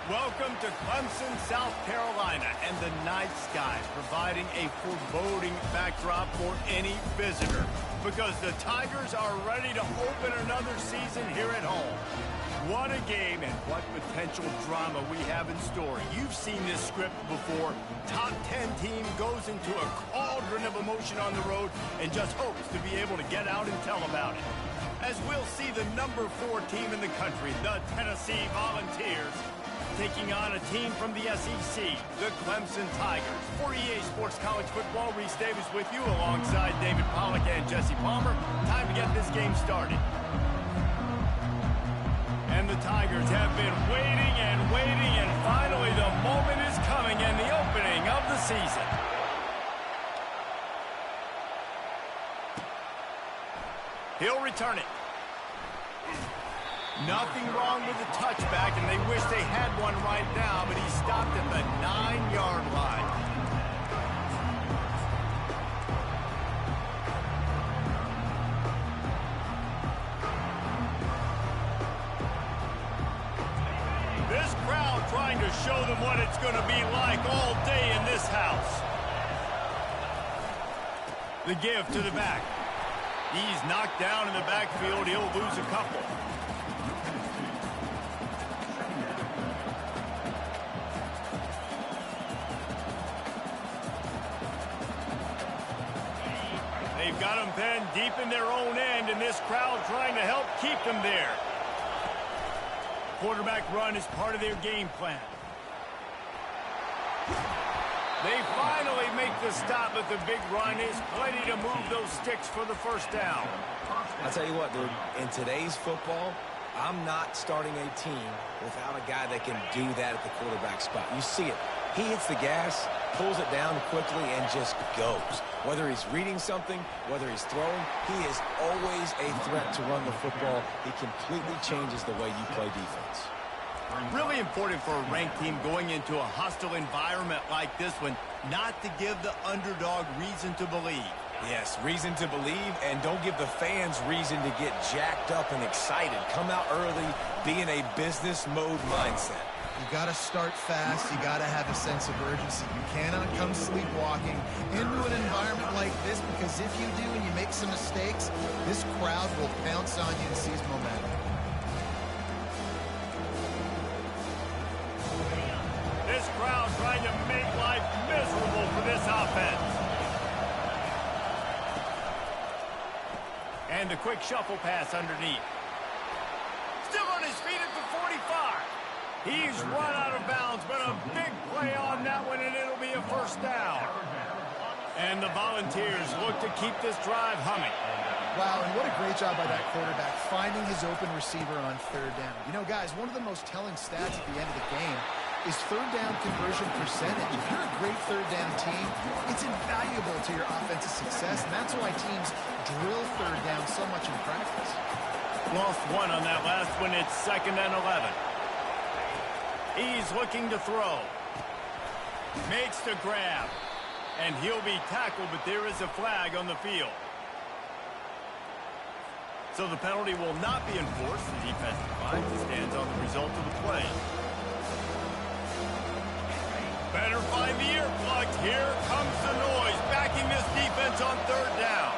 Welcome to Clemson, South Carolina, and the night skies providing a foreboding backdrop for any visitor because the Tigers are ready to open another season here at home. What a game and what potential drama we have in store. You've seen this script before. Top 10 team goes into a cauldron of emotion on the road and just hopes to be able to get out and tell about it. As we'll see the number 4 team in the country, the Tennessee Volunteers, taking on a team from the SEC, the Clemson Tigers. For EA Sports College Football, Reese Davis with you alongside David Pollack and Jesse Palmer. Time to get this game started. And the Tigers have been waiting, and finally the moment is coming and the opening of the season. He'll return it. Nothing wrong with the touchback, and they wish they had one right now, but he stopped at the 9-yard line. This crowd trying to show them what it's going to be like all day in this house. The give to the back. He's knocked down in the backfield. He'll lose a couple. They've got him pinned deep in their own end, and this crowd trying to help keep them there. Quarterback run is part of their game plan. They finally make the stop, but the big run is plenty to move those sticks for the first down. I'll tell you what, dude, in today's football, I'm not starting a team without a guy that can do that at the quarterback spot. You see it. He hits the gas, pulls it down quickly, and just goes. Whether he's reading something, whether he's throwing, he is always a threat to run the football. He completely changes the way you play defense. Really important for a ranked team going into a hostile environment like this one, not to give the underdog reason to believe. Yes, reason to believe, and don't give the fans reason to get jacked up and excited. Come out early, be in a business mode mindset. You got to start fast. You got to have a sense of urgency. You cannot come sleepwalking into an environment like this, because if you do and you make some mistakes, this crowd will pounce on you and seize momentum. This crowd trying to make life miserable for this offense. And a quick shuffle pass underneath. Still on his feet at the 45. He's run out of bounds, but a big play on that one, and it'll be a first down. And the Volunteers look to keep this drive humming. Wow, and what a great job by that quarterback, finding his open receiver on third down. You know, guys, one of the most telling stats at the end of the game is third down conversion percentage. If you're a great third down team, it's invaluable to your offensive success, and that's why teams drill third down so much in practice. Lost one on that last one. It's 2nd and 11. He's looking to throw. Makes the grab. And he'll be tackled, but there is a flag on the field. So the penalty will not be enforced. The defensive line stands on the result of the play. Better find the earplugs. Here comes the noise, backing this defense on third down.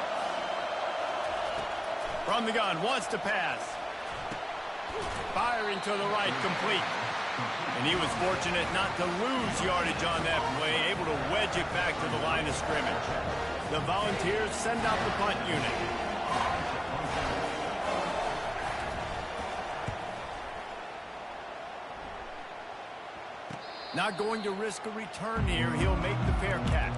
From the gun, wants to pass. Firing to the right, complete. And he was fortunate not to lose yardage on that play, able to wedge it back to the line of scrimmage. The Volunteers send out the punt unit. Not going to risk a return here. He'll make the fair catch.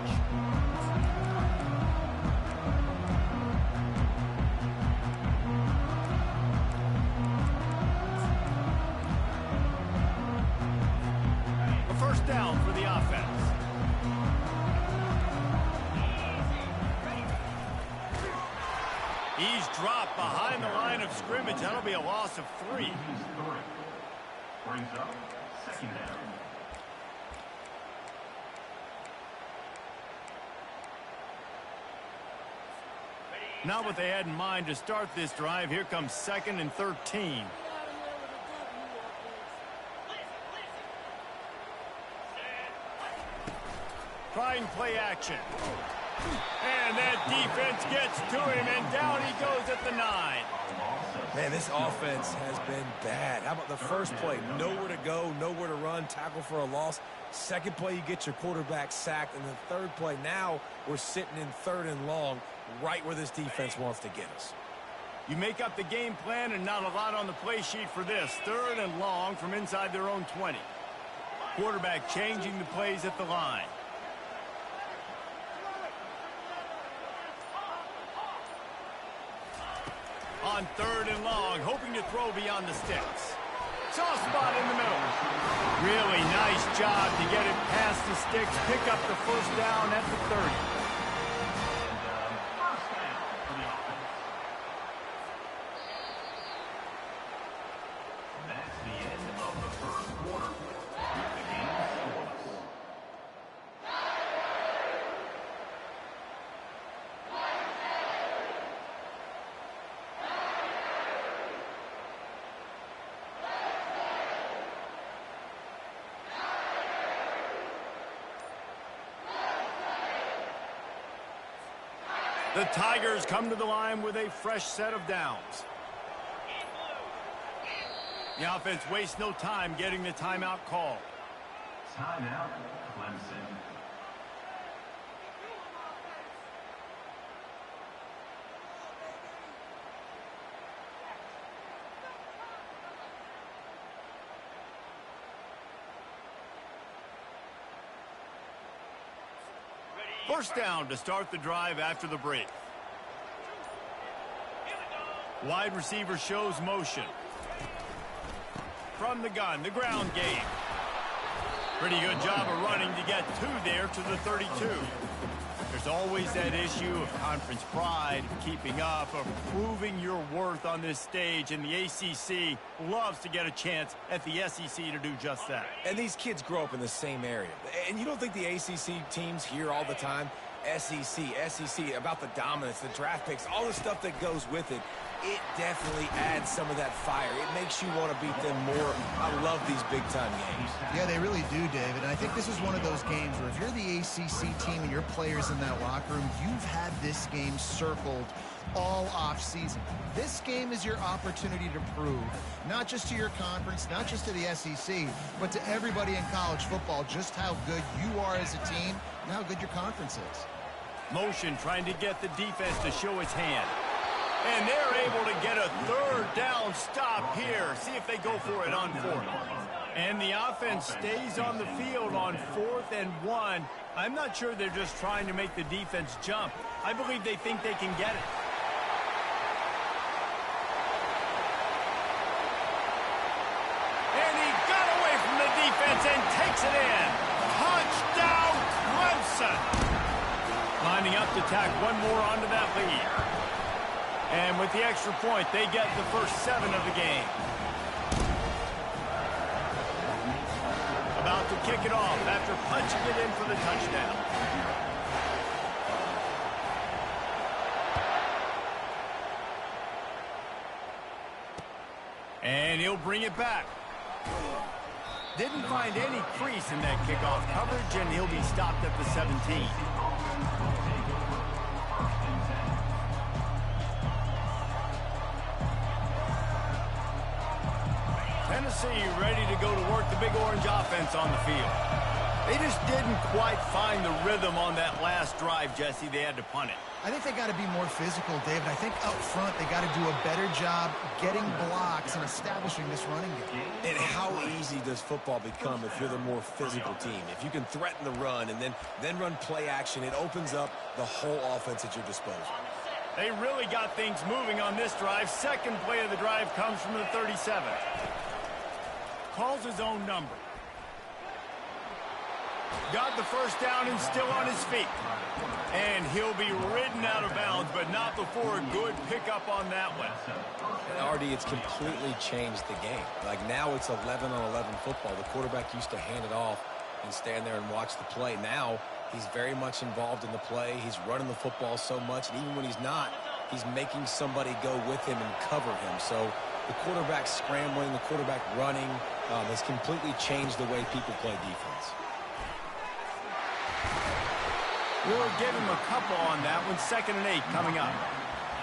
A first down for the offense. He's dropped behind the line of scrimmage. That'll be a loss of 3. Brings up 2nd down. Not what they had in mind to start this drive. Here comes 2nd and 13. trying play action. And that defense gets to him, and down he goes at the 9. Man, this offense has been bad. How about the first play? Nowhere to go, nowhere to run, tackle for a loss. Second play, you get your quarterback sacked. And the third play, now we're sitting in 3rd and long, right where this defense wants to get us. You make up the game plan and not a lot on the play sheet for this. 3rd and long from inside their own 20. Quarterback changing the plays at the line. On 3rd and long, hoping to throw beyond the sticks. Soft spot in the middle. Really nice job to get it past the sticks. Pick up the first down at the 30. That's the end of the first quarter. The game scoreless. The Tigers come to the line with a fresh set of downs. The offense wastes no time getting the timeout called. Timeout, Clemson. First down to start the drive after the break. Wide receiver shows motion. From the gun, the ground game. Pretty good job of running to get 2 there to the 32. There's always that issue of conference pride, of keeping up, of proving your worth on this stage, and the ACC loves to get a chance at the SEC to do just that. And these kids grow up in the same area. And you don't think the ACC teams hear all the time, SEC, about the dominance, the draft picks, all the stuff that goes with it. It definitely adds some of that fire. It makes you want to beat them more. I love these big-time games. Yeah, they really do, David. And I think this is one of those games where if you're the ACC team and your players in that locker room, you've had this game circled all off-season. This game is your opportunity to prove, not just to your conference, not just to the SEC, but to everybody in college football, just how good you are as a team and how good your conference is. Motion trying to get the defense to show its hand. And they're able to get a 3rd down stop here. See if they go for it on 4th. And the offense stays on the field on 4th and 1. I'm not sure they're just trying to make the defense jump. I believe they think they can get it. And he got away from the defense and takes it in. Touchdown, Clemson. Lining up to tack one more onto that lead. And with the extra point, they get the first 7 of the game. About to kick it off after punching it in for the touchdown. And he'll bring it back. Didn't find any crease in that kickoff coverage, and he'll be stopped at the 17. Tennessee ready to go to work the Big Orange offense on the field. They just didn't quite find the rhythm on that last drive, Jesse. They had to punt it. I think they got to be more physical, David. I think up front they got to do a better job getting blocks and establishing this running game. And how easy does football become if you're the more physical team? If you can threaten the run and then run play action, it opens up the whole offense at your disposal. They really got things moving on this drive. Second play of the drive comes from the 37. Calls his own number. Got the first down and still on his feet. And he'll be ridden out of bounds, but not before a good pickup on that one. And Artie, it's completely changed the game. Like now it's 11-on-11 football. The quarterback used to hand it off and stand there and watch the play. Now he's very much involved in the play. He's running the football so much, and even when he's not, he's making somebody go with him and cover him. So the quarterback scrambling, the quarterback running has completely changed the way people play defense. We'll give him a couple on that one. 2nd and 8 coming up.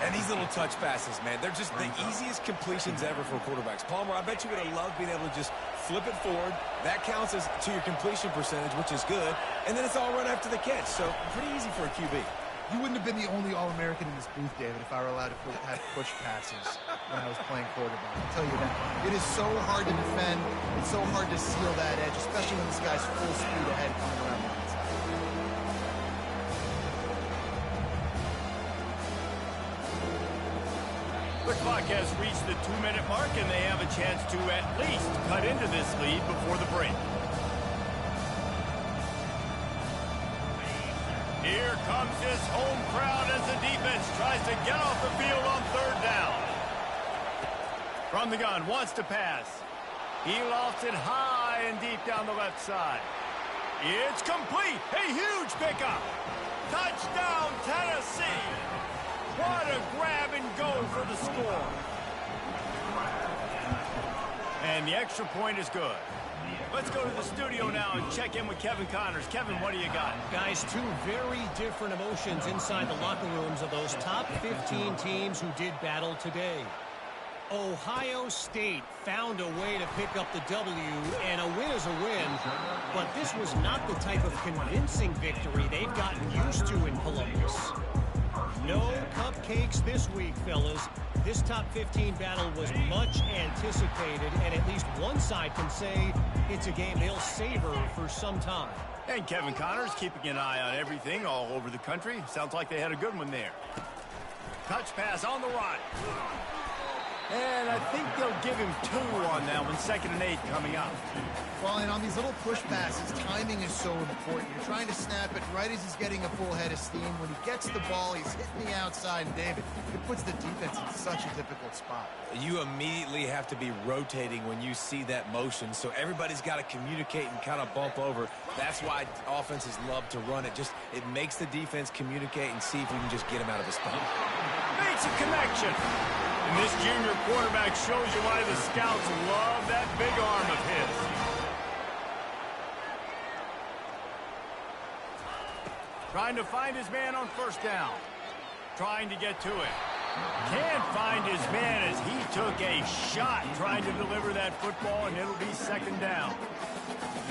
And these little touch passes, man, they're just the easiest completions ever for quarterbacks. Palmer, I bet you would have loved being able to just flip it forward. That counts as to your completion percentage, which is good. And then it's all right after the catch. So pretty easy for a QB. You wouldn't have been the only All-American in this booth, David, if I were allowed to have push passes when I was playing quarterback. I'll tell you that. It is so hard to defend. It's so hard to seal that edge, especially when this guy's full speed ahead coming around the inside. The clock has reached the 2-minute mark, and they have a chance to at least cut into this lead before the break. Here comes his home crowd as the defense tries to get off the field on 3rd down. From the gun, wants to pass. He lofts it high and deep down the left side. It's complete. A huge pickup. Touchdown, Tennessee. What a grab and go for the score. And the extra point is good. Let's go to the studio now and check in with Kevin Connors. Kevin, what do you got? Guys, two very different emotions inside the locker rooms of those top 15 teams who did battle today. Ohio State found a way to pick up the W, and a win is a win, but this was not the type of convincing victory they've gotten used to in Columbus. No cupcakes this week, fellas. This top 15 battle was much anticipated, and at least one side can say it's a game they'll savor for some time. And Kevin Connors keeping an eye on everything all over the country. Sounds like they had a good one there. Touch pass on the run. And I think they'll give him 2 on that one. 2nd and 8 coming up. Well, and on these little push passes, timing is so important. You're trying to snap it right as he's getting a full head of steam. When he gets the ball, he's hitting the outside. And David, it puts the defense in such a difficult spot. You immediately have to be rotating when you see that motion, so everybody's got to communicate and kind of bump over. That's why offenses love to run it. It makes the defense communicate and see if we can just get him out of his spot. Makes a connection. And this junior quarterback shows you why the scouts love that big arm of his. Trying to find his man on 1st down. Trying to get to it. Can't find his man as he took a shot trying to deliver that football, and it'll be 2nd down.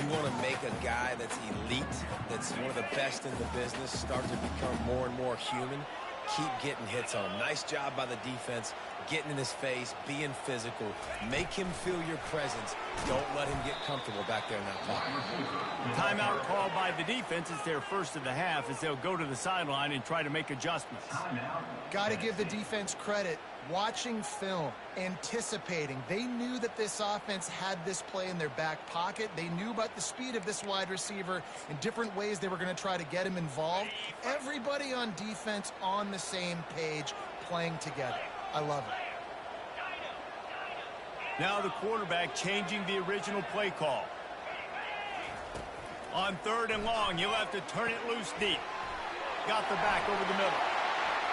You want to make a guy that's elite, that's one of the best in the business, start to become more and more human. Keep getting hits on him. Nice job by the defense, getting in his face, being physical. Make him feel your presence. Don't let him get comfortable back there in that pocket. Timeout called by the defense. It's their first of the half as they'll go to the sideline and try to make adjustments. Got to give the defense credit. Watching film, anticipating. They knew that this offense had this play in their back pocket. They knew about the speed of this wide receiver in different ways they were going to try to get him involved. Everybody on defense on the same page, playing together. I love it. Now the quarterback changing the original play call. On 3rd and long, you'll have to turn it loose deep. Got the back over the middle.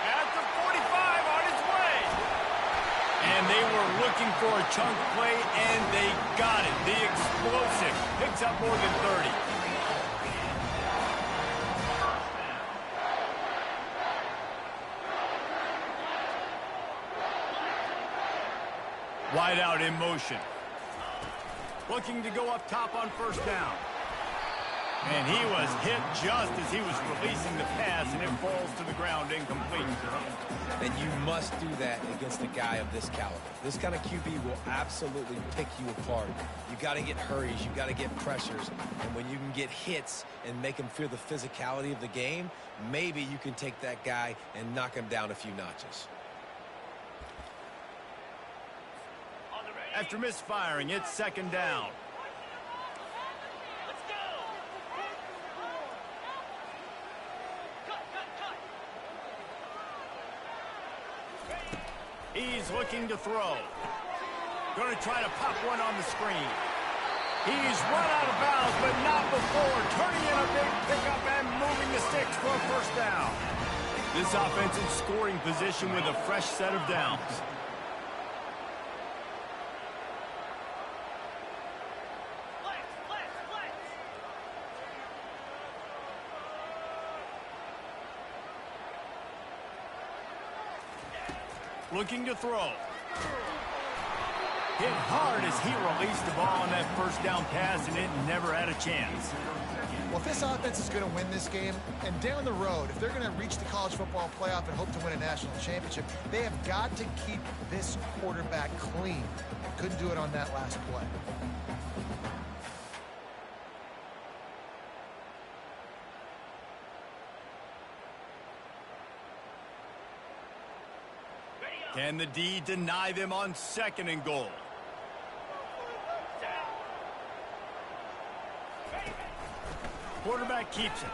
At the 45 on his way. And they were looking for a chunk play, and they got it. The explosive picks up more than 30. Wide out in motion. Looking to go up top on 1st down. And he was hit just as he was releasing the pass, and it falls to the ground incomplete. And you must do that against a guy of this caliber. This kind of QB will absolutely pick you apart. You got to get hurries, you got to get pressures, and when you can get hits and make him feel the physicality of the game, maybe you can take that guy and knock him down a few notches. After misfiring, it's 2nd down. He's looking to throw. Going to try to pop one on the screen. He's run out of bounds, but not before turning in a big pickup and moving the sticks for a 1st down. This offense in scoring position with a fresh set of downs. Looking to throw. Hit hard as he released the ball on that first down pass, and it never had a chance. Well, if this offense is going to win this game, and down the road, if they're going to reach the college football playoff and hope to win a national championship, they have got to keep this quarterback clean. Couldn't do it on that last play. Can the D deny them on 2nd and goal? Quarterback keeps it.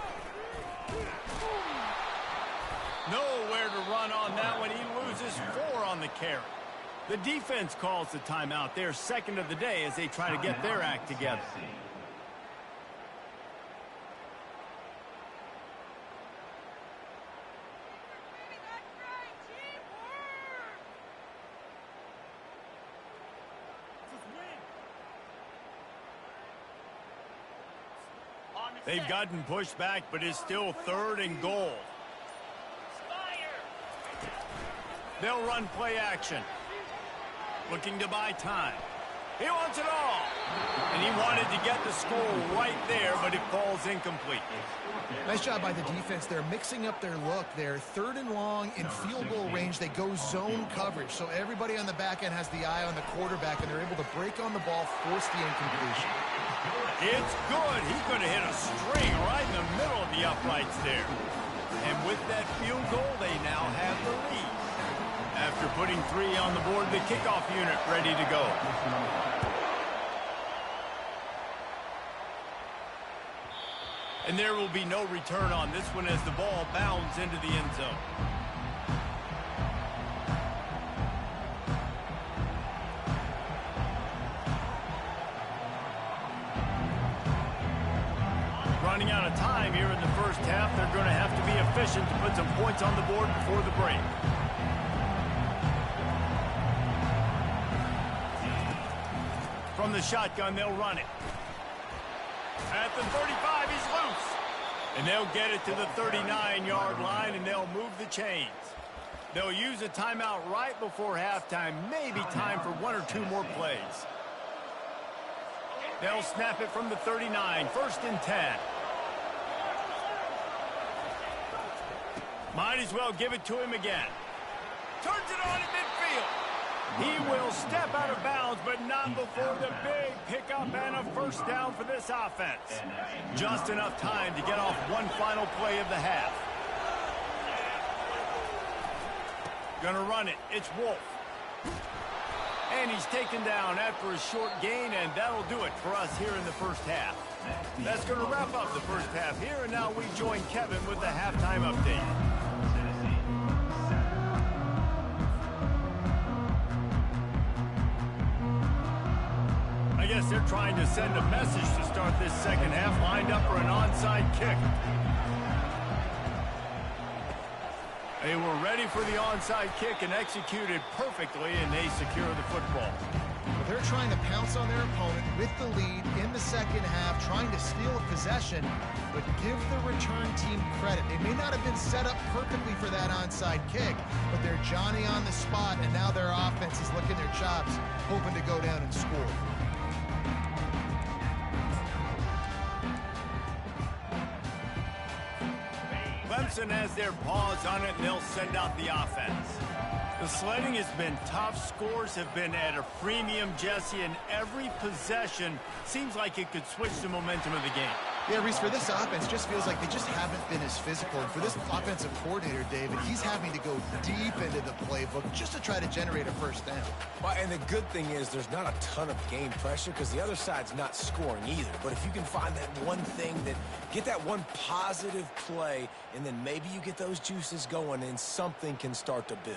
Nowhere to run on that one. He loses 4 on the carry. The defense calls the timeout. They're 2nd of the day as they try to get their act together. They've gotten pushed back, but it's still 3rd and goal. They'll run play action. Looking to buy time. He wants it all. And he wanted to get the score right there, but it falls incomplete. Nice job by the defense. They're mixing up their look. They're 3rd and long in field goal range. They go zone coverage. So everybody on the back end has the eye on the quarterback, and they're able to break on the ball, force the incompletion. It's good. He's going to hit a string right in the middle of the uprights there. And with that field goal, they now have the lead. After putting 3 on the board, the kickoff unit ready to go. And there will be no return on this one as the ball bounds into the end zone. Running out of time here in the first half. They're going to have to be efficient to put some points on the board before the break. From the shotgun, they'll run it. At the 35, he's loose. And they'll get it to the 39-yard line, and they'll move the chains. They'll use a timeout right before halftime, maybe time for 1 or 2 more plays. They'll snap it from the 39, 1st and 10. Might as well give it to him again. Turns it on in midfield. He will step out of bounds, but not before the big pickup and a first down for this offense. Just enough time to get off one final play of the half. Gonna run it. It's Wolf. And he's taken down after a short gain, and that'll do it for us here in the first half. That's going to wrap up the first half here, and now we join Kevin with the halftime update. I guess they're trying to send a message to start this second half, lined up for an onside kick. They were ready for the onside kick and executed perfectly, and they secure the football. Well, they're trying to pounce on their opponent with the lead in the second half, trying to steal a possession, but give the return team credit. They may not have been set up perfectly for that onside kick, but they're Johnny on the spot, and now their offense is licking their chops, hoping to go down and score. Clemson has their paws on it, and they'll send out the offense. The sledding has been tough. Scores have been at a premium, Jesse, and every possession seems like it could switch the momentum of the game. Yeah, Reese, for this offense, just feels like they just haven't been as physical. And for this offensive coordinator, David, he's having to go deep into the playbook just to try to generate a first down. Well, and the good thing is there's not a ton of game pressure because the other side's not scoring either. But if you can find that one thing, that get that one positive play, and then maybe you get those juices going and something can start to build.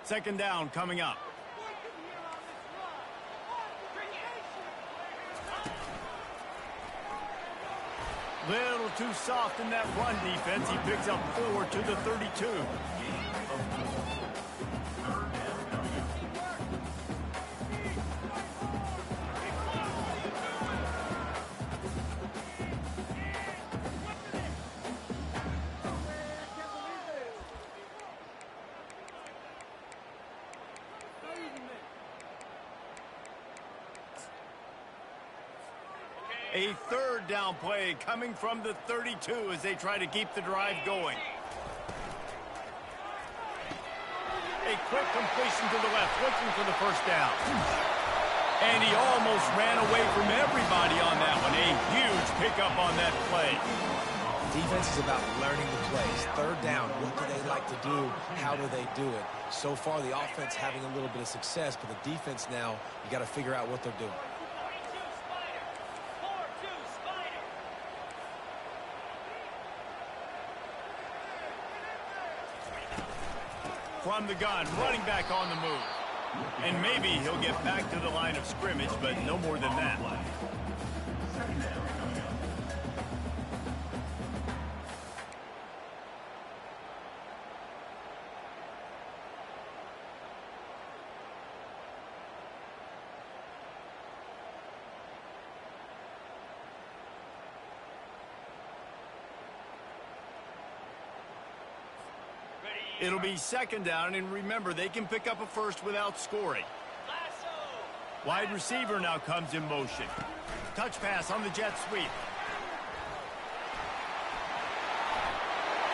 Second down coming up. Little too soft in that run defense. He picks up 4 to the 32. A third down play coming from the 32 as they try to keep the drive going. A quick completion to the left, looking for the first down. And he almost ran away from everybody on that one. A huge pickup on that play. Defense is about learning the plays. Third down, what do they like to do? How do they do it? So far, the offense having a little bit of success, but the defense now, you got to figure out what they're doing. From the gun, running back on the move. And maybe he'll get back to the line of scrimmage, but no more than that. It'll be second down, and remember, they can pick up a first without scoring. Wide receiver now comes in motion. Touch pass on the jet sweep.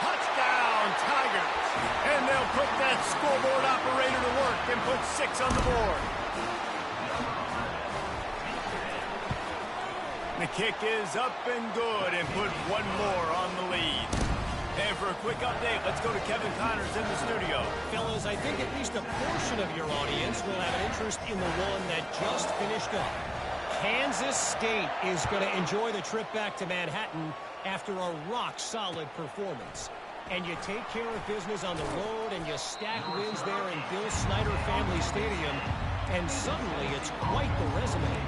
Touchdown, Tigers! And they'll put that scoreboard operator to work and put 6 on the board. The kick is up and good and put 1 more on the lead. And for a quick update, let's go to Kevin Connors in the studio. Fellas, I think at least a portion of your audience will have an interest in the one that just finished up. Kansas State is going to enjoy the trip back to Manhattan after a rock-solid performance. And you take care of business on the road and you stack wins there in Bill Snyder Family Stadium, and suddenly it's quite the resume.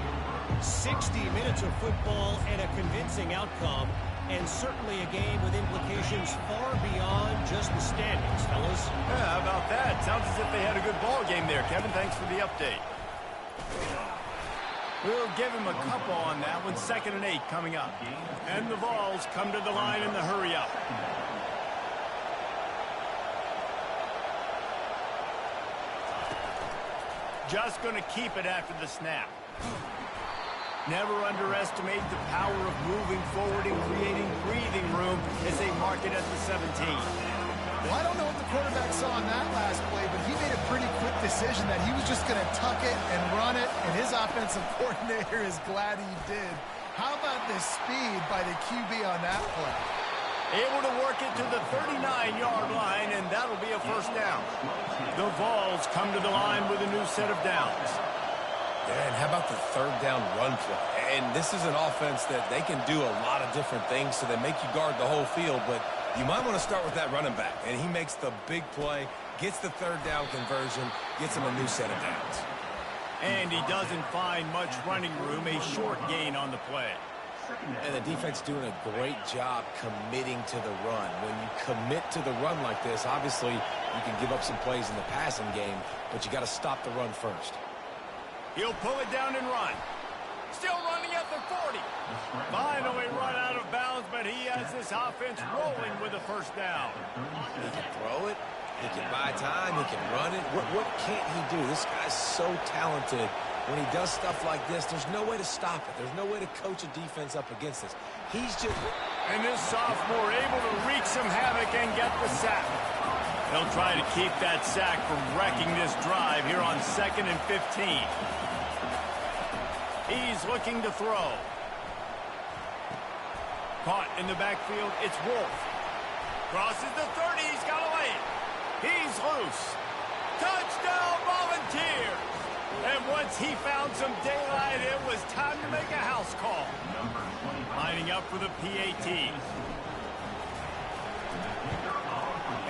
60 minutes of football and a convincing outcome, and certainly a game with implications far beyond just the standings, fellas. Yeah, how about that? Sounds as if they had a good ball game there. Kevin, thanks for the update. We'll give him a couple on that one. 2nd and 8 coming up. And the Vols come to the line in the hurry-up. Just going to keep it after the snap. Never underestimate the power of moving forward and creating breathing room as they mark it at the 17. Well, I don't know what the quarterback saw on that last play, but he made a pretty quick decision that he was just going to tuck it and run it, and his offensive coordinator is glad he did. How about the speed by the QB on that play? Able to work it to the 39-yard line, and that'll be a first down. The Vols come to the line with a new set of downs. Yeah, and how about the third down run play? And this is an offense that they can do a lot of different things, so they make you guard the whole field, but you might want to start with that running back. And he makes the big play, gets the third down conversion, gets him a new set of downs. And he doesn't find much running room, a short gain on the play. And the defense doing a great job committing to the run. When you commit to the run like this, obviously you can give up some plays in the passing game, but you got to stop the run first. He'll pull it down and run. Still running at the 40. Finally run out of bounds, but he has this offense rolling with a first down. He can throw it. He can buy time. He can run it. What can't he do? This guy's so talented. When he does stuff like this, there's no way to stop it. There's no way to coach a defense up against this. He's just... And this sophomore able to wreak some havoc and get the sack. They'll try to keep that sack from wrecking this drive here on 2nd and 15. He's looking to throw. Caught in the backfield, it's Wolf. Crosses the 30, he's got away. He's loose. Touchdown, Volunteers! And once he found some daylight, it was time to make a house call. Lining up for the PAT.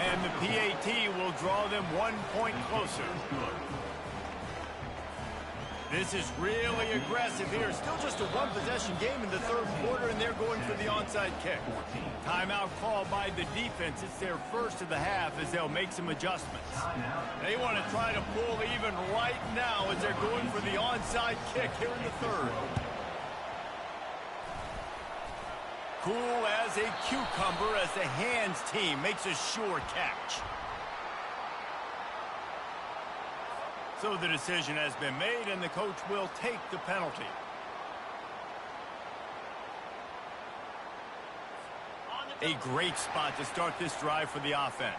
And the PAT will draw them 1 point closer. This is really aggressive here. Still just a one-possession game in the third quarter, and they're going for the onside kick. Timeout called by the defense. It's their first of the half as they'll make some adjustments. They want to try to pull even right now as they're going for the onside kick here in the third. Cool as a cucumber as the hands team makes a sure catch. So the decision has been made, and the coach will take the penalty. A great spot to start this drive for the offense.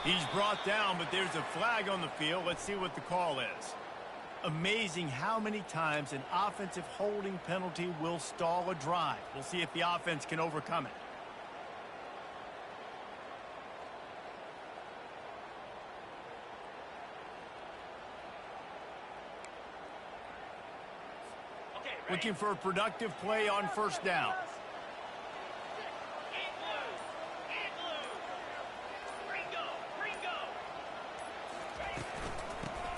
He's brought down, but there's a flag on the field. Let's see what the call is. Amazing how many times an offensive holding penalty will stall a drive. We'll see if the offense can overcome it. Looking for a productive play on first down.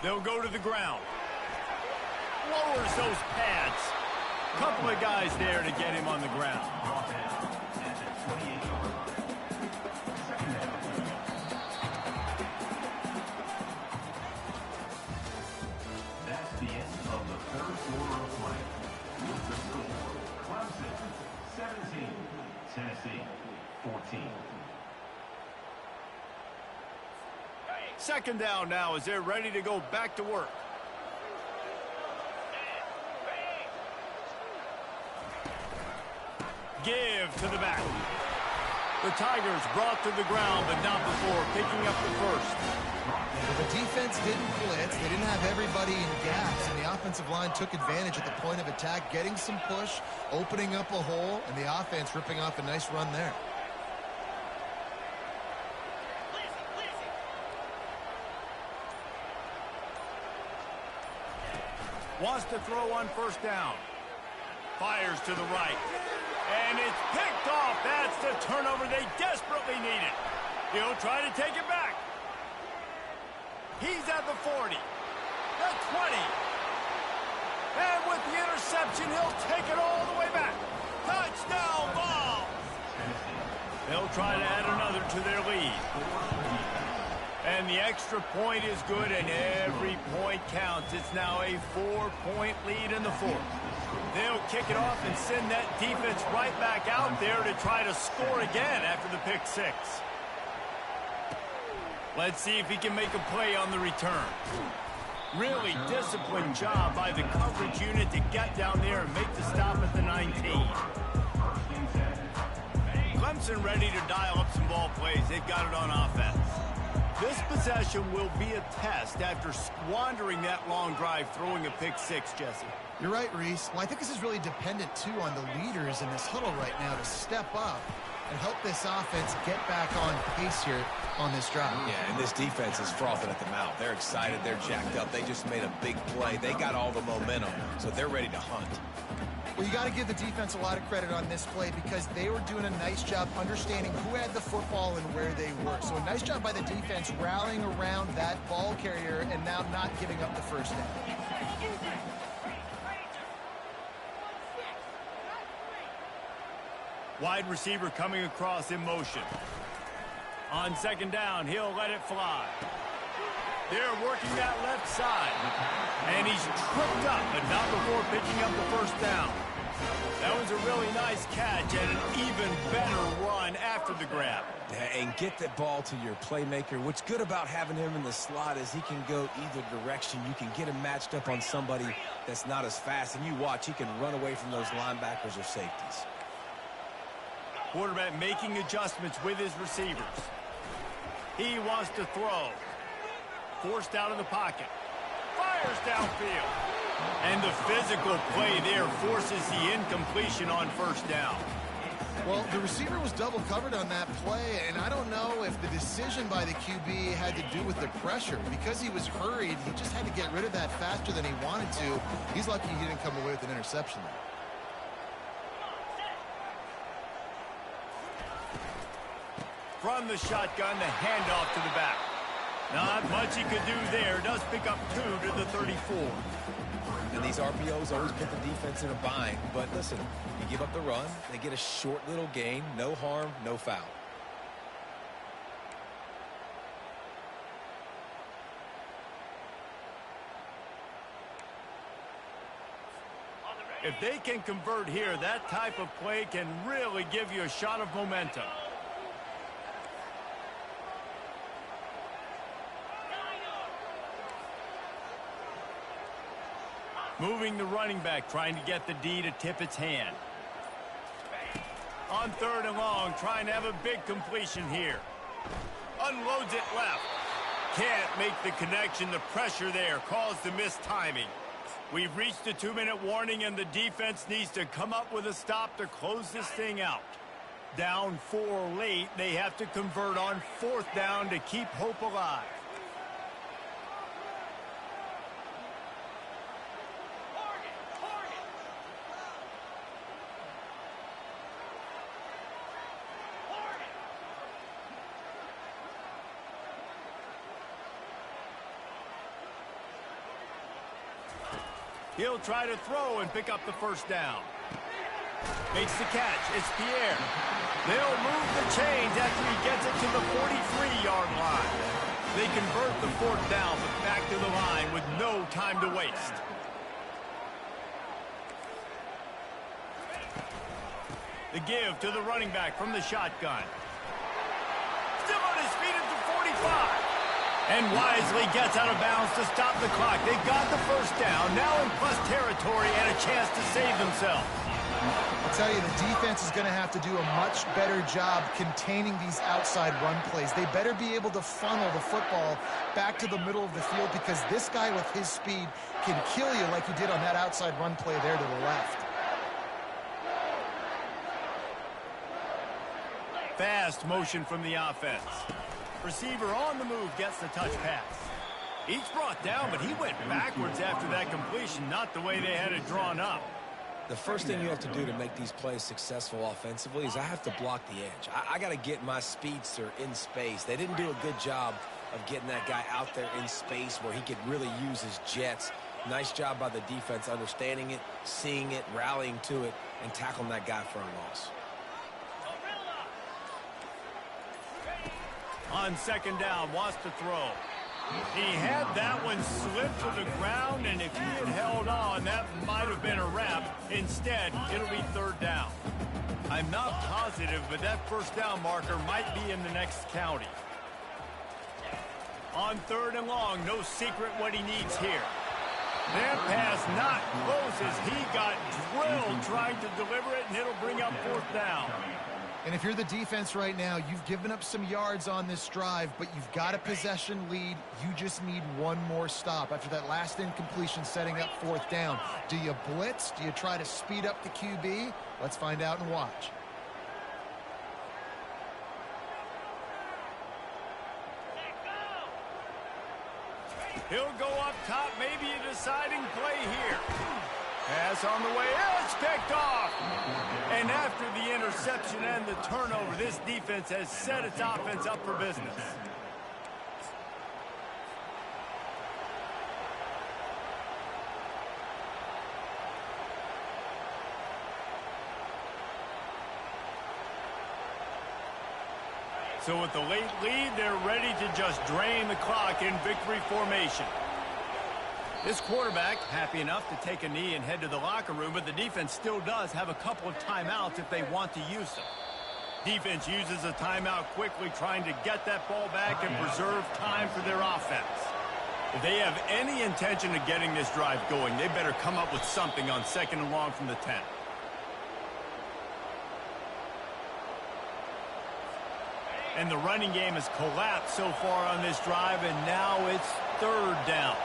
They'll go to the ground. Lowers those pads. Couple of guys there to get him on the ground. That's the end of the third quarter of play. With the score, Clemson 17, Tennessee 14. Second down now as they're ready to go back to work. Give to the back. The Tigers brought to the ground, but not before picking up the first. Well, the defense didn't blitz. They didn't have everybody in gaps, and the offensive line took advantage at the point of attack, getting some push, opening up a hole, and the offense ripping off a nice run there. Wants to throw on first down. Fires to the right. And it's picked off. That's the turnover they desperately needed. He'll try to take it back. He's at the 40. The 20. And with the interception, he'll take it all the way back. Touchdown ball. They'll try to add another to their lead. And the extra point is good, and every point counts. It's now a 4-point lead in the fourth. They'll kick it off and send that defense right back out there to try to score again after the pick six. Let's see if he can make a play on the return. Really disciplined job by the coverage unit to get down there and make the stop at the 19. Clemson ready to dial up some ball plays. They've got it on offense. This possession will be a test after squandering that long drive throwing a pick six, Jesse. You're right, Reese. Well, I think this is really dependent, too, on the leaders in this huddle right now to step up and help this offense get back on pace here on this drive. Yeah, and this defense is frothing at the mouth. They're excited. They're jacked up. They just made a big play. They got all the momentum, so they're ready to hunt. Well, you got to give the defense a lot of credit on this play because they were doing a nice job understanding who had the football and where they were. So a nice job by the defense rallying around that ball carrier and now not giving up the first down. Wide receiver coming across in motion. On second down, he'll let it fly. They're working that left side. And he's tripped up, but not before picking up the first down. That was a really nice catch and an even better run after the grab. Yeah, and get the ball to your playmaker. What's good about having him in the slot is he can go either direction. You can get him matched up on somebody that's not as fast, and you watch, he can run away from those linebackers or safeties. Quarterback making adjustments with his receivers. He wants to throw. Forced out of the pocket. Fires downfield. And the physical play there forces the incompletion on first down. Well, the receiver was double covered on that play, and I don't know if the decision by the QB had to do with the pressure. Because he was hurried, he just had to get rid of that faster than he wanted to. He's lucky he didn't come away with an interception there. From the shotgun, the handoff to the back. Not much he could do there. Does pick up 2 to the 34. And these RPOs always put the defense in a bind. But listen, you give up the run, they get a short little gain. No harm, no foul. If they can convert here, that type of play can really give you a shot of momentum. Moving the running back, trying to get the D to tip its hand. On 3rd and long, trying to have a big completion here. Unloads it left. Can't make the connection. The pressure there caused the missed timing. We've reached the 2-minute warning, and the defense needs to come up with a stop to close this thing out. Down 4 late, they have to convert on 4th down to keep hope alive. He'll try to throw and pick up the 1st down. Makes the catch. It's Pierre. They'll move the chains after he gets it to the 43-yard line. They convert the 4th down, but back to the line with no time to waste. The give to the running back from the shotgun. Still on his feet at the 45. And wisely gets out of bounds to stop the clock. They got the 1st down, now in plus territory and a chance to save themselves. I'll tell you, the defense is going to have to do a much better job containing these outside run plays. They better be able to funnel the football back to the middle of the field, because this guy with his speed can kill you like he did on that outside run play there to the left. Fast motion from the offense. Receiver on the move gets the touch pass. Each brought down, but he went backwards after that completion, not the way they had it drawn up. The first thing you have to do to make these plays successful offensively is I have to block the edge. I got to get my speedster in space. They didn't do a good job of getting that guy out there in space where he could really use his jets. Nice job by the defense understanding it, seeing it, rallying to it, and tackling that guy for a loss. On 2nd down, wants to throw. He had that one slip to the ground, and if he had held on, that might have been a wrap. Instead, it'll be 3rd down. I'm not positive, but that 1st down marker might be in the next county. On 3rd and long, no secret what he needs here. That pass not close as he got drilled trying to deliver it, and it'll bring up 4th down. And if you're the defense right now, you've given up some yards on this drive, but you've got a possession lead. You just need one more stop after that last incompletion setting up 4th down. Do you blitz? Do you try to speed up the QB? Let's find out and watch. He'll go up top, maybe a deciding play here. Pass on the way, it's picked off. And after the interception and the turnover, this defense has set its offense up for business. So with the late lead, they're ready to just drain the clock in victory formation. This quarterback happy enough to take a knee and head to the locker room, but the defense still does have a couple of timeouts if they want to use them. Defense uses a timeout quickly, trying to get that ball back and preserve time for their offense. If they have any intention of getting this drive going, they better come up with something on 2nd and long from the 10. And the running game has collapsed so far on this drive, and now it's 3rd down.